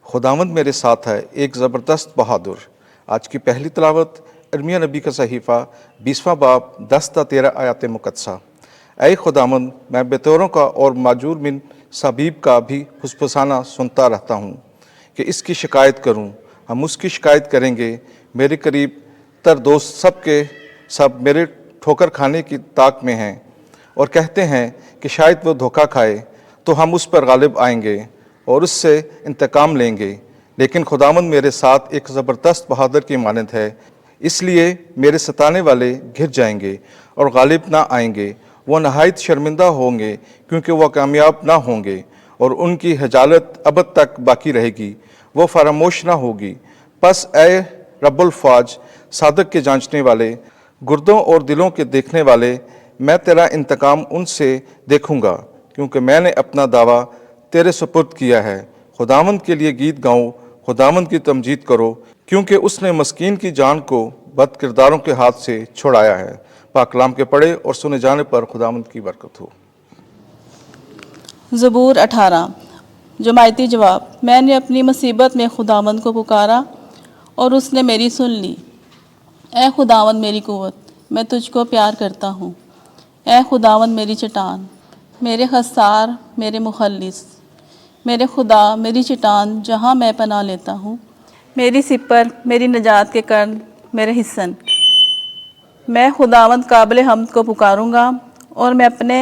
खुदावंद मेरे साथ है, एक ज़बरदस्त बहादुर। आज की पहली तिलावत इर्मिया नबी का सहीफ़ा 20वां बाब 10 ता 13 आयात मुक़द्दसा। ऐ खुदावंद, मैं बेतौरों का और माजूर बिन सबीब का भी फुसफुसाना सुनता रहता हूँ कि इसकी शिकायत करूँ। हम उसकी शिकायत करेंगे। मेरे करीब तर दोस्त सब के सब मेरे ठोकर खाने की ताक में हैं और कहते हैं कि शायद वो धोखा खाए तो हम उस पर गालिब आएंगे और उससे इंतकाम लेंगे। लेकिन खुदावंद मेरे साथ एक ज़बरदस्त बहादुर की मानद है, इसलिए मेरे सताने वाले घिर जाएंगे और गालिब ना आएंगे। वो नहायत शर्मिंदा होंगे क्योंकि वह कामयाब ना होंगे और उनकी हजालत अबद तक बाकी रहेगी, वो फरामोश ना होगी। बस ए रब्बुल फ़ाज, सादक के जांचने वाले, गुर्दों और दिलों के देखने वाले, मैं तेरा इंतकाम उनसे देखूंगा क्योंकि मैंने अपना दावा तेरे सुपुर्द किया है। खुदावंद के लिए गीत गाओ, खुदावंद की तमजीद करो क्योंकि उसने मस्कीन की जान को बद किरदारों के हाथ से छुड़ाया है। पाक कलाम के पढ़े और सुने जाने पर खुदावंद की बरकत हो। ज़बूर 18। जमायती जवाब। मैंने अपनी मुसीबत में खुदावंद को पुकारा और उसने मेरी सुन ली। ए खुदावंद मेरी कुव्वत, मैं तुझको प्यार करता हूँ। ए खुदावंद मेरी चट्टान, मेरे खस्सार, मेरे मुखल्लिस, मेरे खुदा, मेरी चट्टान जहाँ मैं पनाह लेता हूँ, मेरी सिपर, मेरी नजात के कर्ण, मेरे हिस्सन। मैं खुदावंद काबिल हम्द को पुकारूंगा और मैं अपने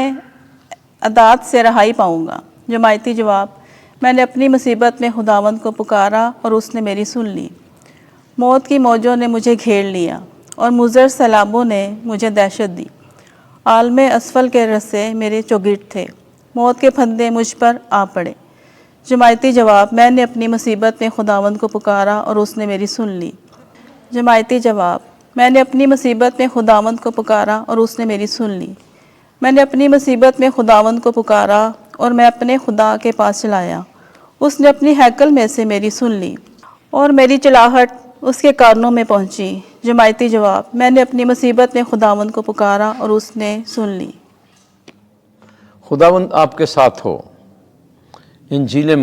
अदात से रहाई पाऊंगा। जमायती जवाब। मैंने अपनी मुसीबत में खुदावंद को पुकारा और उसने मेरी सुन ली। मौत की मौजों ने मुझे घेर लिया और मुज़र सैलाबों ने मुझे दहशत दी। आलमे असफल के रस्से मेरे चौगिट थे, मौत के फंदे मुझ पर आ पड़े। जमायती जवाब। मैंने अपनी मुसीबत में खुदावंद को पुकारा और उसने मेरी सुन ली। जमायती जवाब। मैंने अपनी मुसीबत में खुदावंद को पुकारा और उसने मेरी सुन ली। मैंने अपनी मुसीबत में खुदावंद को पुकारा और मैं अपने खुदा के पास चलाया। उसने अपनी हैकल में से मेरी सुन ली और मेरी चिल्लाहट उसके कानों में पहुंची। जमायती जवाब। मैंने अपनी मुसीबत में खुदावंद को पुकारा और उसने सुन ली। खुदावंद आपके साथ हो। इंजील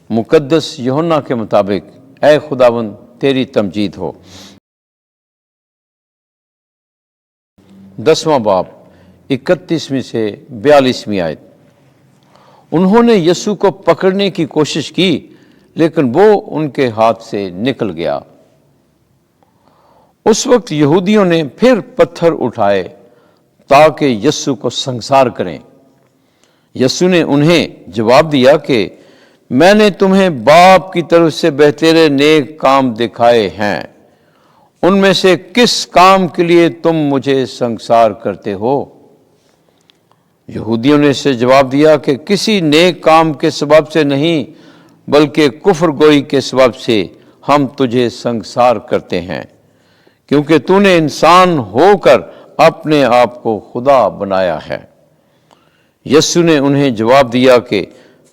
मुकद्दस यूहन्ना के मुताबिक ऐ खुदावंद तेरी तमजीद हो। 10वां बाब 31वीं से 42वीं आयत। उन्होंने यीशु को पकड़ने की कोशिश की लेकिन वो उनके हाथ से निकल गया। उस वक्त यहूदियों ने फिर पत्थर उठाए ताकि यीशु को संसार करें। यीशु ने उन्हें जवाब दिया कि मैंने तुम्हें बाप की तरफ से बेहतरे नेक काम दिखाए हैं, उनमें से किस काम के लिए तुम मुझे संसार करते हो? यहूदियों ने इसे जवाब दिया कि किसी नेक काम के सबब से नहीं बल्कि कुफ्र गोई के सबब से हम तुझे संसार करते हैं, क्योंकि तूने इंसान होकर अपने आप को खुदा बनाया है। यीशु ने उन्हें जवाब दिया कि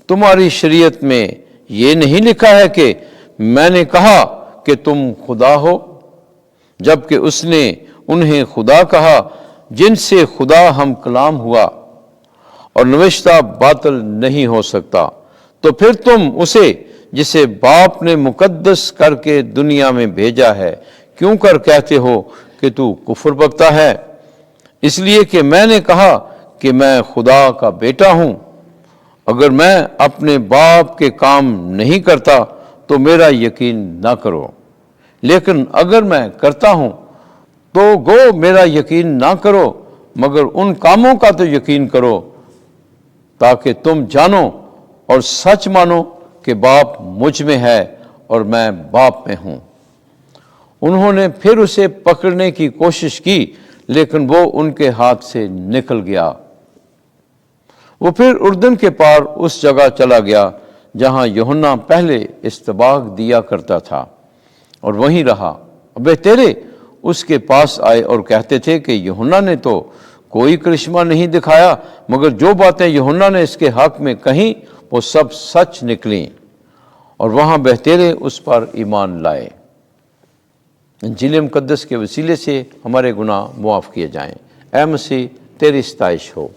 तुम्हारी शरीयत में ये नहीं लिखा है कि मैंने कहा कि तुम खुदा हो, जबकि उसने उन्हें खुदा कहा जिनसे खुदा हम कलाम हुआ और नविश्ता बातिल नहीं हो सकता। तो फिर तुम उसे जिसे बाप ने मुकद्दस करके दुनिया में भेजा है क्यों कर कहते हो कि तू कुफ्र बकता है? इसलिए कि मैंने कहा कि मैं खुदा का बेटा हूं। अगर मैं अपने बाप के काम नहीं करता तो मेरा यकीन ना करो, लेकिन अगर मैं करता हूं तो गो मेरा यकीन ना करो, मगर उन कामों का तो यकीन करो ताकि तुम जानो और सच मानो कि बाप मुझ में है और मैं बाप में हूं। उन्होंने फिर उसे पकड़ने की कोशिश की लेकिन वो उनके हाथ से निकल गया। वो फिर उर्दन के पार उस जगह चला गया जहां यूहन्ना पहले इस्तबाग दिया करता था और वहीं रहा। वे तेरे उसके पास आए और कहते थे कि यूहन्ना ने तो कोई करिश्मा नहीं दिखाया, मगर जो बातें यूहन्ना ने इसके हक में कहीं वो सब सच निकली, और वहां बहतेरे उस पर ईमान लाए। इंजील मुकद्दस के वसीले से हमारे गुनाह मुआफ़ किए जाएं। ऐ मसीह तेरी सताइश हो।